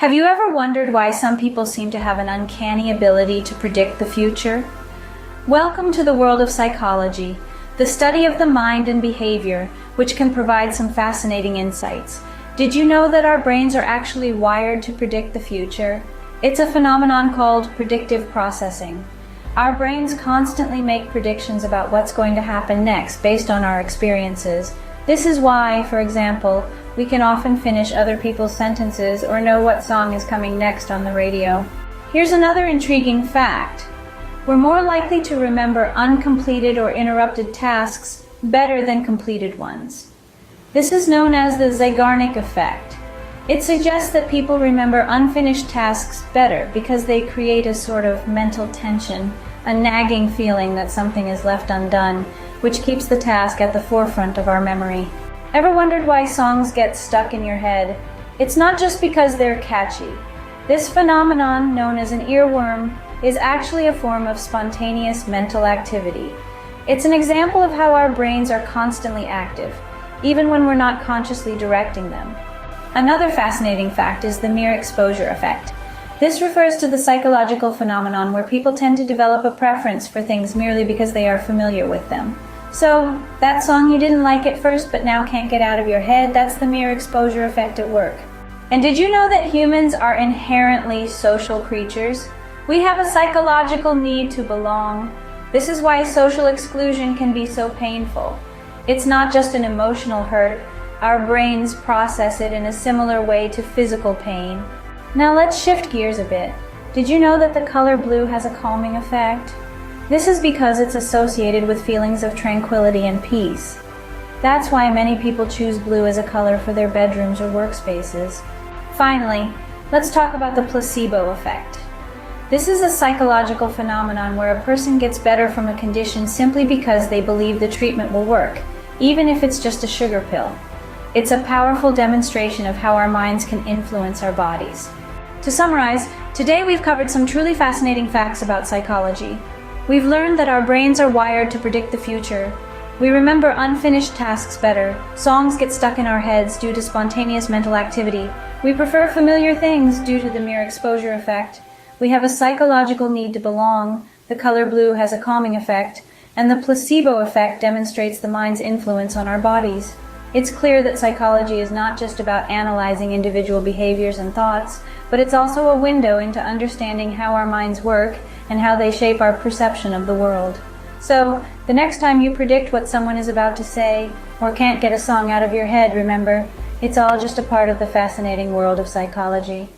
Have you ever wondered why some people seem to have an uncanny ability to predict the future? Welcome to the world of psychology, the study of the mind and behavior, which can provide some fascinating insights. Did you know that our brains are actually wired to predict the future? It's a phenomenon called predictive processing. Our brains constantly make predictions about what's going to happen next based on our experiences. This is why, for example, we can often finish other people's sentences or know what song is coming next on the radio. Here's another intriguing fact. We're more likely to remember uncompleted or interrupted tasks better than completed ones. This is known as the Zeigarnik effect. It suggests that people remember unfinished tasks better because they create a sort of mental tension, a nagging feeling that something is left undone, which keeps the task at the forefront of our memory. Ever wondered why songs get stuck in your head? It's not just because they're catchy. This phenomenon, known as an earworm, is actually a form of spontaneous mental activity. It's an example of how our brains are constantly active, even when we're not consciously directing them. Another fascinating fact is the mere exposure effect. This refers to the psychological phenomenon where people tend to develop a preference for things merely because they are familiar with them. So, that song you didn't like at first but now can't get out of your head, that's the mere exposure effect at work. And did you know that humans are inherently social creatures? We have a psychological need to belong. This is why social exclusion can be so painful. It's not just an emotional hurt. Our brains process it in a similar way to physical pain. Now let's shift gears a bit. Did you know that the color blue has a calming effect? This is because it's associated with feelings of tranquility and peace. That's why many people choose blue as a color for their bedrooms or workspaces. Finally, let's talk about the placebo effect. This is a psychological phenomenon where a person gets better from a condition simply because they believe the treatment will work, even if it's just a sugar pill. It's a powerful demonstration of how our minds can influence our bodies. To summarize, today we've covered some truly fascinating facts about psychology. We've learned that our brains are wired to predict the future. We remember unfinished tasks better. Songs get stuck in our heads due to spontaneous mental activity. We prefer familiar things due to the mere exposure effect. We have a psychological need to belong. The color blue has a calming effect. And the placebo effect demonstrates the mind's influence on our bodies. It's clear that psychology is not just about analyzing individual behaviors and thoughts, but it's also a window into understanding how our minds work and how they shape our perception of the world. So, the next time you predict what someone is about to say, or can't get a song out of your head, remember, it's all just a part of the fascinating world of psychology.